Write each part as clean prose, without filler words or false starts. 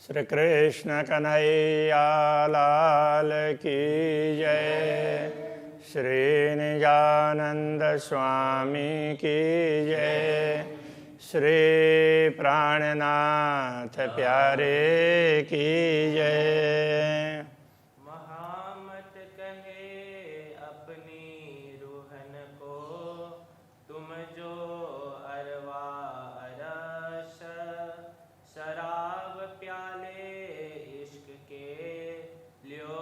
श्री कृष्ण कन्हैया लाल की जय। श्री निजानंद स्वामी की जय। श्री प्राणनाथ प्यारे की जय। महामत कहे अपनी रूहन को, तुम जो अरवा अरस, शराब प्याले इश्क के लियो,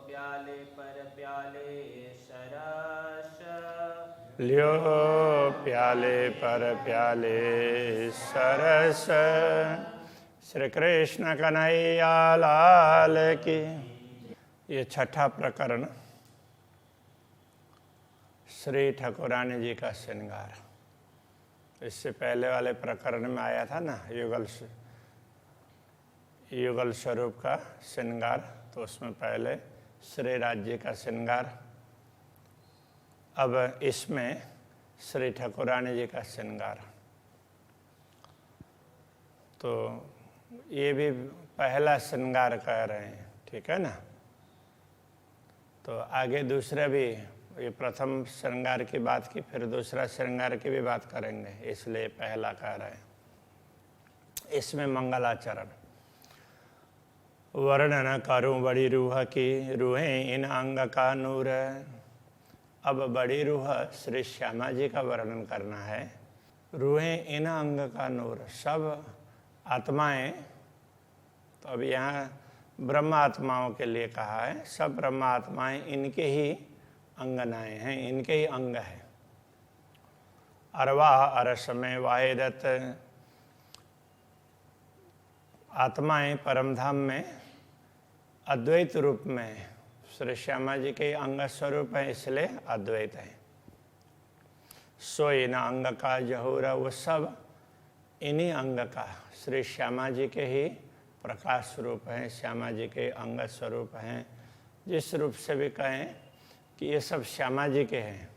प्याले पर प्याले सरस। लियो प्याले पर प्याले सरस। श्री कृष्ण कन्हैया लाल की। ये छठा प्रकरण श्री ठाकुरानी जी का श्रृंगार। इससे पहले वाले प्रकरण में आया था ना युगल स्वरूप का श्रृंगार, तो उसमें पहले श्री राज्य का श्रृंगार। अब इसमें श्री ठाकुरानी जी का श्रृंगार। तो ये भी पहला श्रृंगार कह रहे हैं, ठीक है ना। तो आगे दूसरा भी, ये प्रथम श्रृंगार की बात की, फिर दूसरा श्रृंगार की भी बात करेंगे, इसलिए पहला कह रहे हैं। इसमें मंगलाचरण वर्णन करूं बड़ी रूह की, रूहें इन अंग का नूर। अब बड़ी रूह श्री श्यामा जी का वर्णन करना है। रूहें इन अंग का नूर, सब आत्माएं। तो अब यहाँ ब्रह्म आत्माओं के लिए कहा है। सब ब्रह्म आत्माएं इनके ही अंगनाएं हैं, इनके ही अंग हैं। अरवा अरस में वाहिदत, आत्माएं परमधाम में अद्वैत रूप में श्री श्यामा जी के अंग स्वरूप है, इसलिए अद्वैत है। सोई न अंग का जहूरा, वो सब इन्हीं अंग का श्री श्यामा जी के ही प्रकाश स्वरूप हैं, श्यामा जी के अंग स्वरूप हैं। जिस रूप से भी कहें कि ये सब श्यामा जी के हैं।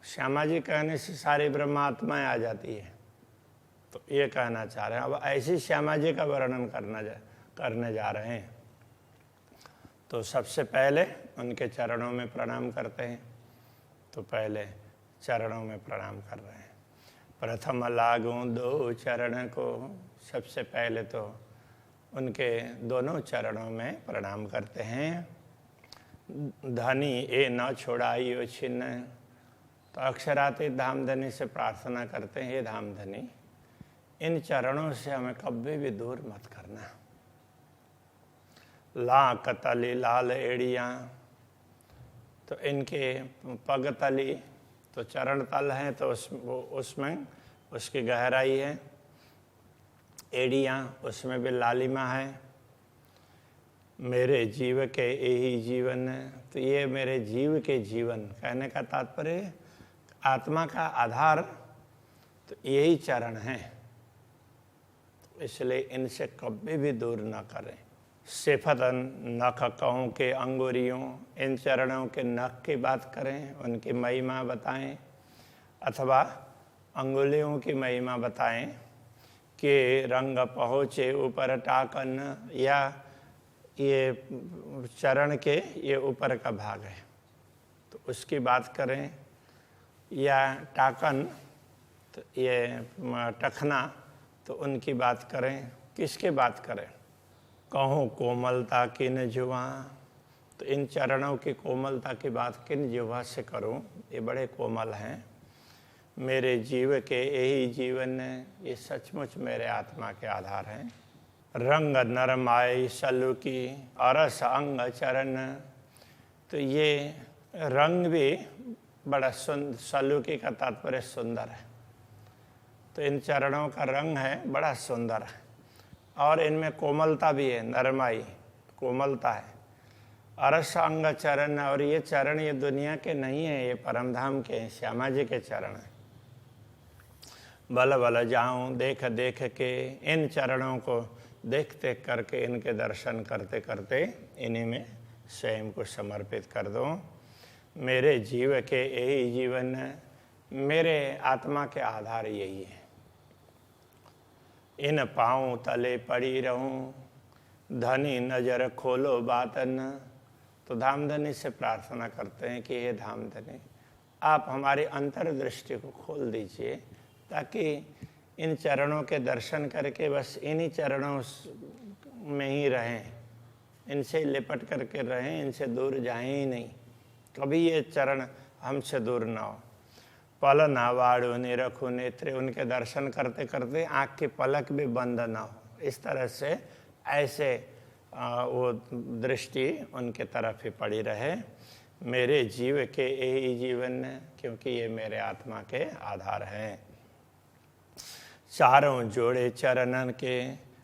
श्यामा जी कहने से सारी ब्रह्मात्माएं आ जाती है, तो ये कहना चाह रहे हैं। अब ऐसी श्यामा जी का वर्णन करने जा रहे हैं। तो सबसे पहले उनके चरणों में प्रणाम करते हैं। तो पहले चरणों में प्रणाम कर रहे हैं। प्रथम लागूं दो चरण को, सबसे पहले तो उनके दोनों चरणों में प्रणाम करते हैं। धनी ए न छोड़ाइयो छिन्न, तो अक्षरातीत धामधनी से प्रार्थना करते हैं, हे धामधनी इन चरणों से हमें कभी भी दूर मत करना। लाक तली लाल एड़ियाँ, तो इनके पग तली, तो चरण तल हैं, तो उसमें उसकी गहराई है। एड़ियाँ, उसमें भी लालिमा है। मेरे जीव के यही जीवन, तो ये मेरे जीव के जीवन कहने का तात्पर्य आत्मा का आधार तो यही चरण है, इसलिए इनसे कभी भी दूर न करें। सिफत नख कहूँ के अंगुरियों, इन चरणों के नख की बात करें, उनकी महिमा बताएं, अथवा अंगुलियों की महिमा बताएं कि रंग पहुँचे ऊपर टाकन, या ये चरण के ये ऊपर का भाग है तो उसकी बात करें, या टाकन तो ये टखना, तो उनकी बात करें। किसकी बात करें? कहूँ कोमलता किन जुआ, तो इन चरणों की कोमलता की बात किन जुआ से करूँ, ये बड़े कोमल हैं। मेरे जीव के यही जीवन, ये सचमुच मेरे आत्मा के आधार हैं। रंग नरमाई सलू की अरस अंग चरण, तो ये रंग भी बड़ा सलूकी का तात्पर्य सुंदर है। तो इन चरणों का रंग है बड़ा सुंदर है, और इनमें कोमलता भी है, नरमाई कोमलता है। अरस अंग चरण, और ये चरण ये दुनिया के नहीं है, ये परमधाम के हैं, श्यामा जी के चरण हैं। बल बल जाऊं देख देख के, इन चरणों को देख देख करके, इनके दर्शन करते करते इन्हीं में स्वयं को समर्पित कर दो। मेरे जीव के यही जीवन, मेरे आत्मा के आधार यही है। इन पाँव तले पड़ी रहूं, धनी नजर खोलो बातन। तो धामधनी से प्रार्थना करते हैं कि हे धामधनी, आप हमारी अंतर्दृष्टि को खोल दीजिए, ताकि इन चरणों के दर्शन करके बस इन्हीं चरणों में ही रहें, इनसे लिपट करके रहें, इनसे दूर जाएं ही नहीं, कभी ये चरण हमसे दूर ना हो। पल ना वाड़ो निरखो नेत्रे, उनके दर्शन करते करते आँख की पलक भी बंद ना हो, इस तरह से ऐसे वो दृष्टि उनके तरफ ही पड़ी रहे। मेरे जीव के यही जीवन, क्योंकि ये मेरे आत्मा के आधार हैं। चारों जोड़े चरणन के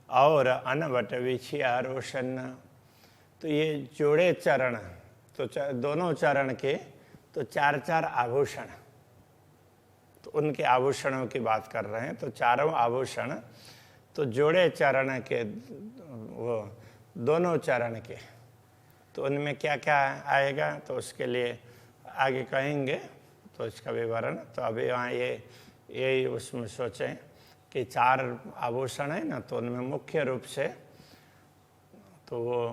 और अनवट विछिया रोशन। तो ये जोड़े चरण, तो दोनों चरण के तो चार चार आभूषण, तो उनके आभूषणों की बात कर रहे हैं। तो चारों आभूषण तो जोड़े चरण के, वो दोनों चरण के, तो उनमें क्या क्या आएगा तो उसके लिए आगे कहेंगे, तो इसका विवरण। तो अभी वहाँ यही उसमें सोचें कि चार आभूषण है ना, तो उनमें मुख्य रूप से तो वो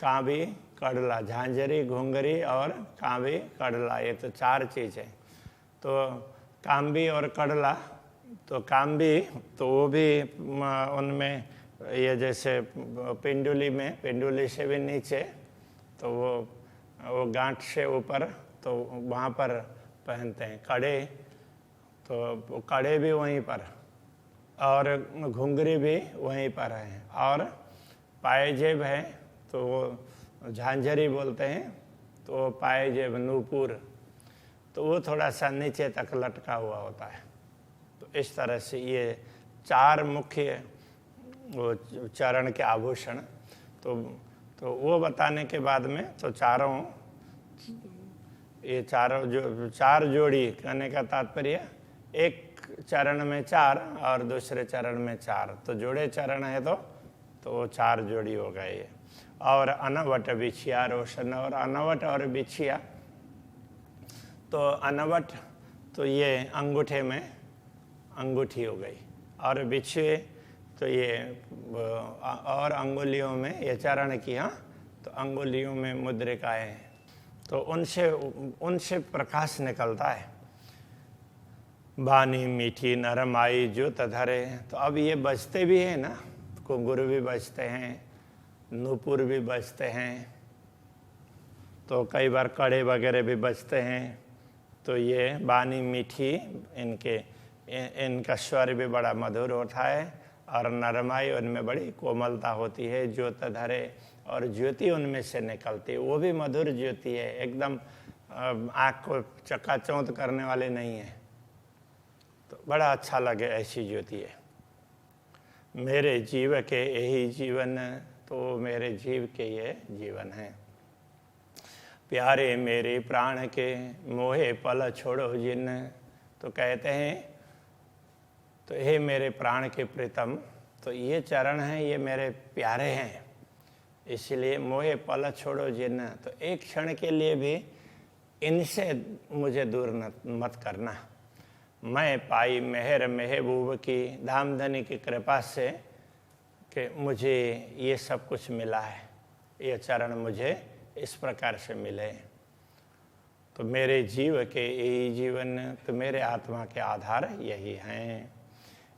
कांबी, कड़ला, झांझरी, घुंघरी और कांबी, कड़ला, ये तो चार चीज़ें। तो कांबी और कड़ला, तो कांबी तो वो भी उनमें ये जैसे पिंडुली में, पिंडुली से भी नीचे, तो वो गांठ से ऊपर, तो वहाँ पर पहनते हैं। कड़े, तो कड़े भी वहीं पर, और घुंघरी भी वहीं पर है, और पायजेब है, तो वो झांझरी बोलते हैं, तो पायजेब, नूपुर, तो वो थोड़ा सा नीचे तक लटका हुआ होता है। तो इस तरह से ये चार मुख्य वो चरण के आभूषण, तो वो बताने के बाद में तो चारों, ये चारों जो चार जोड़ी कहने का तात्पर्य, एक चरण में चार और दूसरे चरण में चार, तो जोड़े चरण है तो वो चार जोड़ी हो गए। और अनवट बिछिया रोशन, और अनवट और बिछिया, तो अनवट तो ये अंगूठे में अंगूठी हो गई, और बिछिए तो ये और अंगुलियों में, ये चरण की, हाँ, तो अंगुलियों में मुद्रिकाएं हैं, तो उनसे प्रकाश निकलता है। बानी मीठी नरम आई जो तधरे, तो अब ये बजते भी हैं ना, घुंघरू भी बजते हैं, नूपुर भी बजते हैं, तो कई बार कड़े वगैरह भी बजते हैं। तो ये बानी मीठी, इनका स्वर भी बड़ा मधुर होता है, और नरमाई उनमें बड़ी कोमलता होती है। ज्योत धरे, और ज्योति उनमें से निकलती है, वो भी मधुर ज्योति है, एकदम आँख को चकाचौंध करने वाली नहीं है, तो बड़ा अच्छा लगे ऐसी ज्योति है। मेरे जीव के यही जीवन, तो मेरे जीव के ये जीवन है। प्यारे मेरे प्राण के मोहे पल छोड़ो जिन, तो कहते हैं, तो हे मेरे प्राण के प्रीतम, तो ये चरण हैं, ये मेरे प्यारे हैं, इसलिए मोहे पल छोड़ो जिन, तो एक क्षण के लिए भी इनसे मुझे दूर मत करना। मैं पाई मेहर महबूब की, धामधनी की कृपा से कि मुझे ये सब कुछ मिला है, ये चरण मुझे इस प्रकार से मिले। तो मेरे जीव के यही जीवन, तो मेरे आत्मा के आधार यही हैं।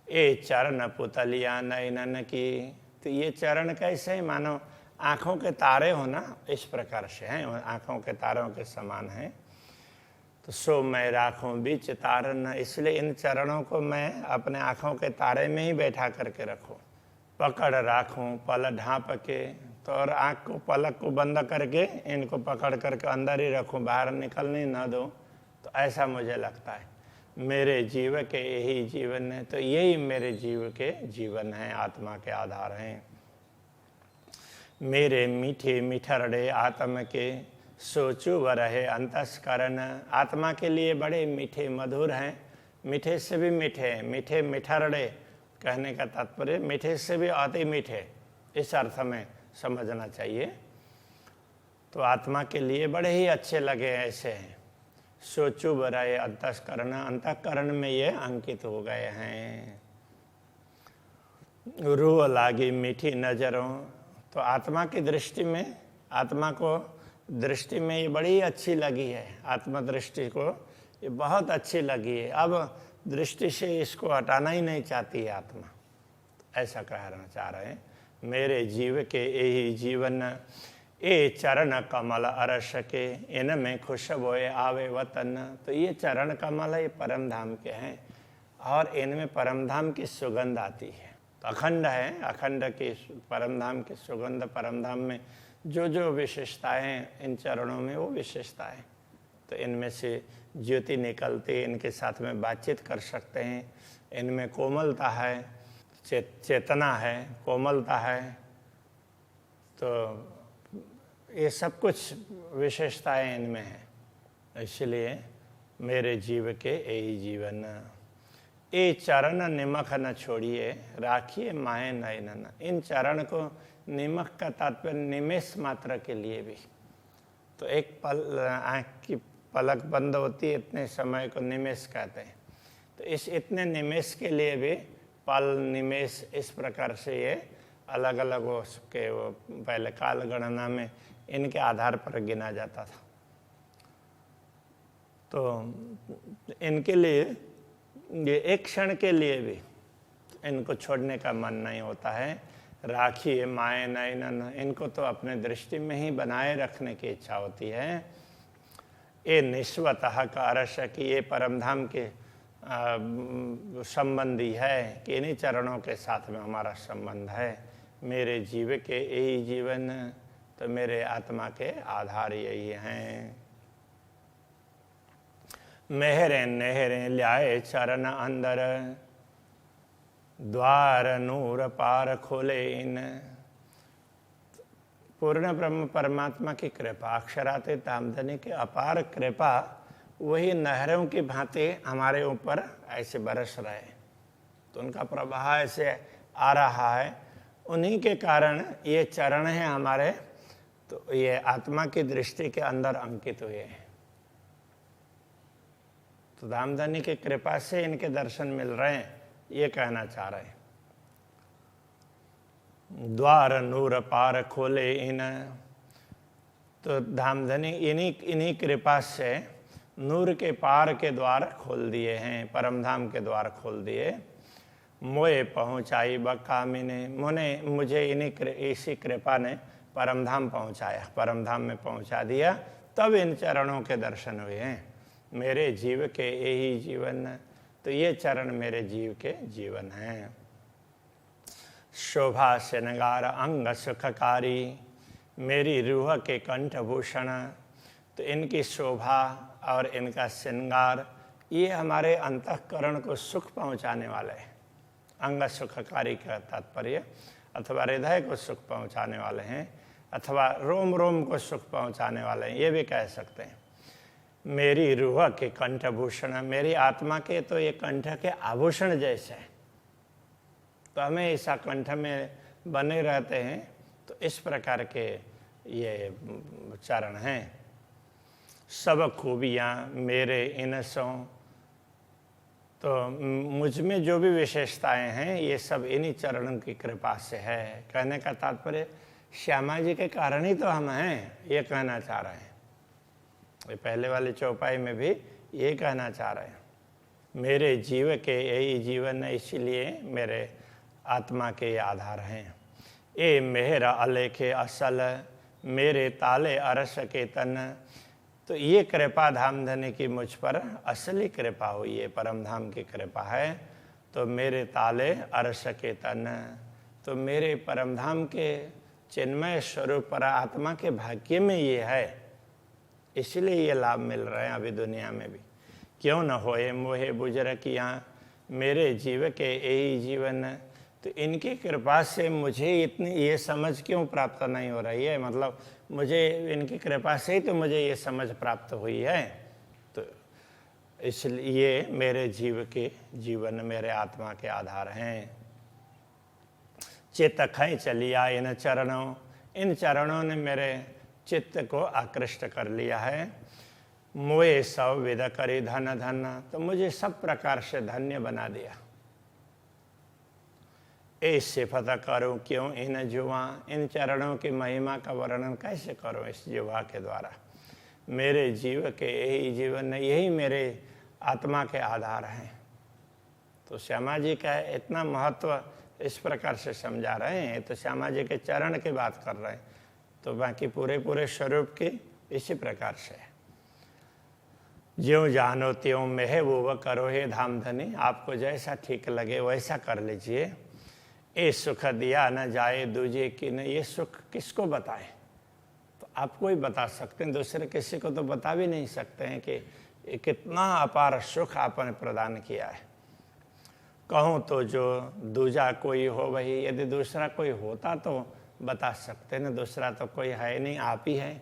ये चरण पुतलिया नयनन की, तो ये चरण कैसे, मानो आँखों के तारे हो ना, इस प्रकार से हैं, आँखों के तारों के समान हैं। तो सो मैं राखूं बीच तारन, इसलिए इन चरणों को मैं अपने आँखों के तारे में ही बैठा करके रखूं। पकड़ राखूं पल ढाँप के, तो और आँख को, पलक को बंद करके इनको पकड़ करके अंदर ही रखूं, बाहर निकलने न दूं, तो ऐसा मुझे लगता है। मेरे जीव के यही जीवन है, तो यही मेरे जीव के जीवन है, आत्मा के आधार हैं। मेरे मीठे मिठरड़े आत्म के, सोचू व रहे अंतस्करण, आत्मा के लिए बड़े मीठे मधुर हैं, मीठे से भी मीठे, मीठे मिठरड़े कहने का तात्पर्य मीठे से भी अति मीठे, इस अर्थ में समझना चाहिए। तो आत्मा के लिए बड़े ही अच्छे लगे ऐसे हैं। सोचू बराए अंतस्करण, अंतःकरण में ये अंकित हो गए हैं। रूह लागी मीठी नज़रों। तो आत्मा की दृष्टि में, आत्मा को दृष्टि में ये बड़ी अच्छी लगी है, आत्मा दृष्टि को ये बहुत अच्छी लगी है। अब दृष्टि से इसको हटाना ही नहीं चाहती है आत्मा, ऐसा कहना चाह रहे हैं। मेरे जीव के यही जीवन ए चरण कमल अरस के, इनमें खुशबोए आवे वतन। तो ये चरण कमल ये परम धाम के हैं और इनमें परम धाम की सुगंध आती है। तो अखंड है, अखंड की परम धाम की सुगंध, परम धाम में जो जो विशेषताएं हैं इन चरणों में वो विशेषताएं। तो इनमें से ज्योति निकलती है, इनके साथ में बातचीत कर सकते हैं। इनमें कोमलता है, चेतना है, कोमलता है। तो ये सब कुछ विशेषताएं इनमें हैं। इसलिए मेरे जीव के यही जीवन ए चरण निमक न छोड़िए, राखिए माए नयन। इन चरण को, निमक का तात्पर्य निमेष मात्र के लिए भी। तो एक पल आँख की पलक बंद होती है, इतने समय को निमेष कहते हैं। तो इस इतने निमेष के लिए भी पल, निमेष, इस प्रकार से ये अलग अलग उसके वो पहले काल गणना में इनके आधार पर गिना जाता था। तो इनके लिए ये एक क्षण के लिए भी इनको छोड़ने का मन नहीं होता है। राखिए माए नयन, इनको तो अपने दृष्टि में ही बनाए रखने की इच्छा होती है। ये निस्वतः का अरस कि ये परमधाम के संबंधी है, कि इन्हीं चरणों के साथ में हमारा संबंध है। मेरे जीव के यही जीवन, तो मेरे आत्मा के आधार यही हैं। मेहरे नेहरे ल्याए चरण अंदर, द्वार नूर पार खोले इन। पूर्ण ब्रह्म परमात्मा की कृपा, अक्षरातीत धामधनी की अपार कृपा, वही नहरों की भांति हमारे ऊपर ऐसे बरस रहे। तो उनका प्रवाह ऐसे आ रहा है, उन्हीं के कारण ये चरण हैं हमारे। तो ये आत्मा की दृष्टि के अंदर अंकित हुए हैं। तो धामधनी की कृपा से इनके दर्शन मिल रहे हैं, ये कहना चाह रहे हैं। द्वार नूर पार खोले इन। तो धामधनी इन्हीं कृपा से नूर के पार के द्वार खोल दिए हैं, परमधाम के द्वार खोल दिए। मोए पहुँचाई बकामिने, मुझे इसी कृपा ने परमधाम पहुँचाया, परमधाम में पहुँचा दिया, तब इन चरणों के दर्शन हुए हैं। मेरे जीव के यही जीवन, तो ये चरण मेरे जीव के जीवन हैं। शोभा श्रृंगार अंग सुखकारी, मेरी रूह के कंठभूषण। तो इनकी शोभा और इनका श्रृंगार ये हमारे अंतःकरण को सुख पहुंचाने वाले हैं। अंग सुखकारी का तात्पर्य अथवा हृदय को सुख पहुंचाने वाले हैं, अथवा रोम रोम को सुख पहुंचाने वाले हैं, ये भी कह सकते हैं। मेरी रूह के कंठभूषण, मेरी आत्मा के तो ये कंठ के आभूषण जैसे हैं। तो हमें ऐसा कंठ में बने रहते हैं। तो इस प्रकार के ये चरण हैं। सब खूबियाँ मेरे इन सो, तो मुझ में जो भी विशेषताएं हैं ये सब इन्हीं चरणों की कृपा से है। कहने का तात्पर्य श्यामा जी के कारण ही तो हम हैं, ये कहना चाह रहे हैं। ये पहले वाले चौपाई में भी ये कहना चाह रहे हैं। मेरे जीव के यही जीवन है, इसलिए मेरे आत्मा के आधार हैं। ए मेहरा अलेखे असल, मेरे ताले अरस के तन। तो ये कृपा धामधनी की मुझ पर असली कृपा हुई है, परमधाम की कृपा है। तो मेरे ताले अरस के तन, तो मेरे परमधाम के चिन्मय स्वरूप पर आत्मा के भाग्य में ये है, इसलिए ये लाभ मिल रहे हैं अभी दुनिया में भी। क्यों न होए मोहे बुजरकियाँ, मेरे जीव के यही जीवन। तो इनकी कृपा से मुझे इतनी ये समझ क्यों प्राप्त नहीं हो रही है, मतलब मुझे इनकी कृपा से ही तो मुझे ये समझ प्राप्त हुई है। तो इसलिए मेरे जीव के जीवन मेरे आत्मा के आधार हैं। चित्त खै चलिया इन चरणों, इन चरणों ने मेरे चित्त को आकृष्ट कर लिया है। मोए सब विद करी धन धन, तो मुझे सब प्रकार से धन्य बना दिया। ए सिफत करूं क्यों इन जुआ, इन चरणों की महिमा का वर्णन कैसे करूं इस जुआ के द्वारा। मेरे जीव के यही जीवन, यही मेरे आत्मा के आधार हैं। तो श्यामा जी का इतना महत्व इस प्रकार से समझा रहे हैं, तो श्यामा जी के चरण की बात कर रहे हैं, तो बाकी पूरे स्वरूप की इसी प्रकार से। ज्यों जानो त्यों में वो करो हे धाम धनी, आपको जैसा ठीक लगे वैसा कर लीजिए। ए सुख दिया न जाए दूजे की न, ये सुख किसको बताएं। तो आपको ही बता सकते हैं, दूसरे किसी को तो बता भी नहीं सकते हैं कि ये कितना अपार सुख आपने प्रदान किया है। कहूँ तो जो दूजा कोई हो वही, यदि दूसरा कोई होता तो बता सकते हैं, दूसरा तो कोई है नहीं, आप ही हैं।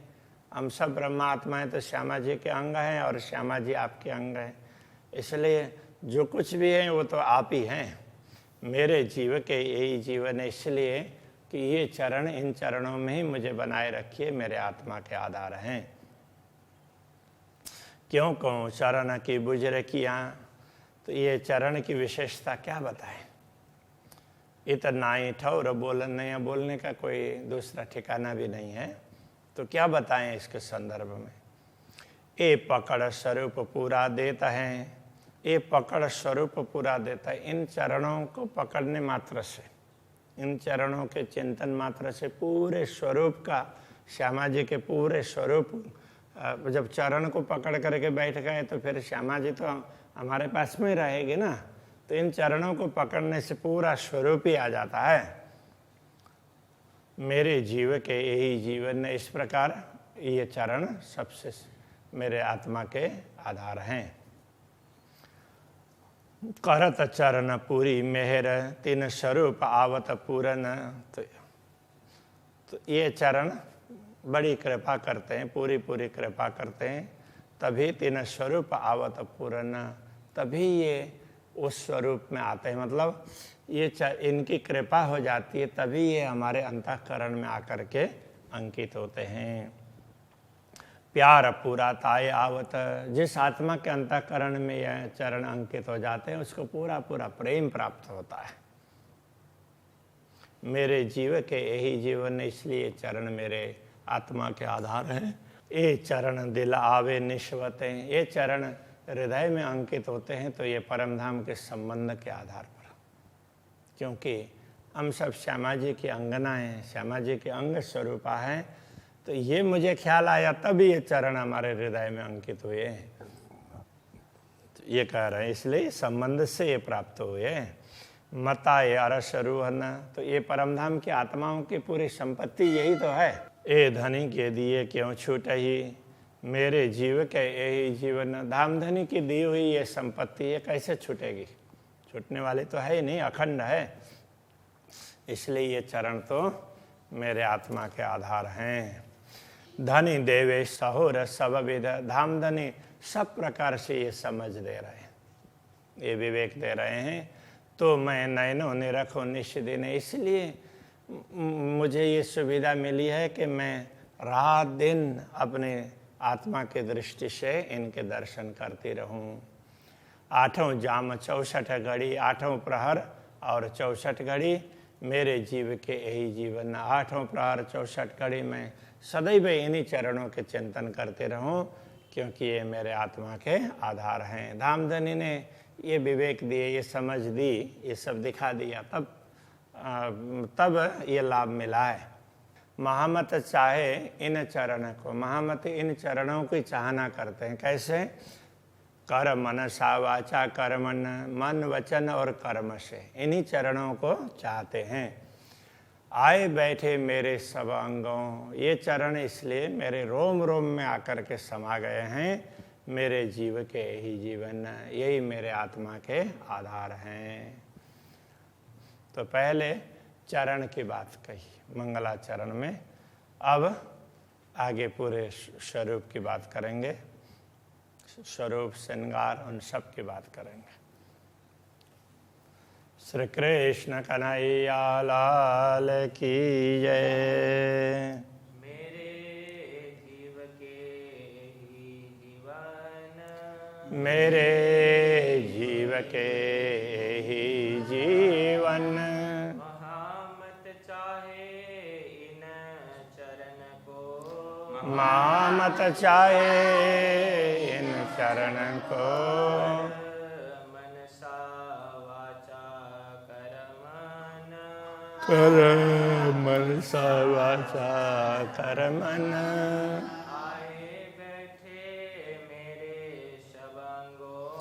हम सब ब्रह्मात्मा हैं, तो श्यामा जी के अंग हैं और श्यामा जी आपके अंग हैं, इसलिए जो कुछ भी है वो तो आप ही हैं। मेरे जीव के यही जीवन है, इसलिए कि ये चरण, इन चरणों में ही मुझे बनाए रखिए, मेरे आत्मा के आधार हैं। क्यों कहूँ चरण की बुझ किया, तो ये चरण की विशेषता क्या बताएं। इतना ही ठौर बोलने का कोई दूसरा ठिकाना भी नहीं है, तो क्या बताएं इसके संदर्भ में। ए पकड़ स्वरूप पूरा देता है, ये पकड़ स्वरूप पूरा देता है। इन चरणों को पकड़ने मात्र से, इन चरणों के चिंतन मात्र से पूरे स्वरूप का, श्यामा जी के पूरे स्वरूप, जब चरण को पकड़ करके बैठ गए तो फिर श्यामा जी तो हमारे पास में रहेगी ना, तो इन चरणों को पकड़ने से पूरा स्वरूप ही आ जाता है। मेरे जीव के यही जीवन ने, इस प्रकार ये चरण सबसे मेरे आत्मा के आधार हैं। करत चरण पूरी मेहर तीन स्वरूप आवत पूरन, तो ये चरण बड़ी कृपा करते हैं, पूरी कृपा करते हैं, तभी तीन स्वरूप आवत पूरन, तभी ये उस स्वरूप में आते हैं। मतलब ये इनकी कृपा हो जाती है, तभी ये हमारे अंतःकरण में आकर के अंकित होते हैं। प्यार पूरा ताय आवत, जिस आत्मा के अंतःकरण में यह चरण अंकित हो जाते हैं उसको पूरा प्रेम प्राप्त होता है। मेरे जीव के यही जीवन, इसलिए चरण मेरे आत्मा के आधार हैं। ये चरण दिल आवे निश्वत हैं, ये चरण हृदय में अंकित होते हैं, तो ये परमधाम के संबंध के आधार पर, क्योंकि हम सब श्यामा जी की अंगना हैं, श्यामा जी के अंग स्वरूपा हैं, तो ये मुझे ख्याल आया तब ये चरण हमारे हृदय में अंकित हुए हैं। तो ये कह रहे हैं, इसलिए संबंध से ये प्राप्त हुए। मता ये अरस रूहन, तो ये परमधाम की आत्माओं की पूरी संपत्ति यही तो है। ए धनी के दिए क्यों छूट ही, मेरे जीव के यही जीवन, धाम धनी की दी हुई ये संपत्ति ये कैसे छूटेगी, छूटने वाली तो है ही नहीं, अखंड है। इसलिए ये चरण तो मेरे आत्मा के आधार हैं। धनी देवे सहोर सब विद, धाम धनी सब प्रकार से ये समझ दे रहे हैं, ये विवेक दे रहे हैं। तो मैं नयनों ने रखो निश्चिदिन, इसलिए मुझे ये सुविधा मिली है कि मैं रात दिन अपने आत्मा की दृष्टि से इनके दर्शन करती रहूं। आठों जाम 64 घड़ी, आठों प्रहर और 64 घड़ी मेरे जीव के यही जीवन, आठों प्रहर 64 घड़ी में सदैव इन्हीं चरणों के चिंतन करते रहूं, क्योंकि ये मेरे आत्मा के आधार हैं। धामधनी ने ये विवेक दिए, ये समझ दी, ये सब दिखा दिया, तब ये लाभ मिला है। महामत चाहे इन चरण को, महामत इन चरणों की चाहना करते हैं। कैसे? कर मनसा वाचा कर्मण, मन वचन और कर्म से इन्हीं चरणों को चाहते हैं। आए बैठे मेरे सब अंगों, ये चरण इसलिए मेरे रोम रोम में आकर के समा गए हैं। मेरे जीव के यही जीवन, यही मेरे आत्मा के आधार हैं। तो पहले चरण की बात कही मंगलाचरण में, अब आगे पूरे स्वरूप की बात करेंगे, स्वरूप श्रृंगार उन सब की बात करेंगे। श्री कृष्ण कन्हैया लाल की जय। मेरे जीव के ही जीवन, मेरे जीव के ही जीवन, मामत चाहे इन चरण को, मनसा वाचा कर्मण, कर मनसा वाचा कर्मण। आए बैठे मेरे सब अंगों,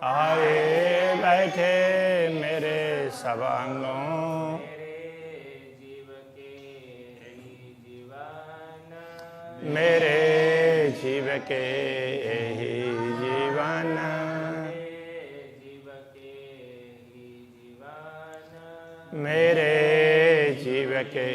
आए बैठे मेरे सब अंगों, मेरे जीव के ही जीवन, मेरे जीव के ही जीवन, मेरे जीव के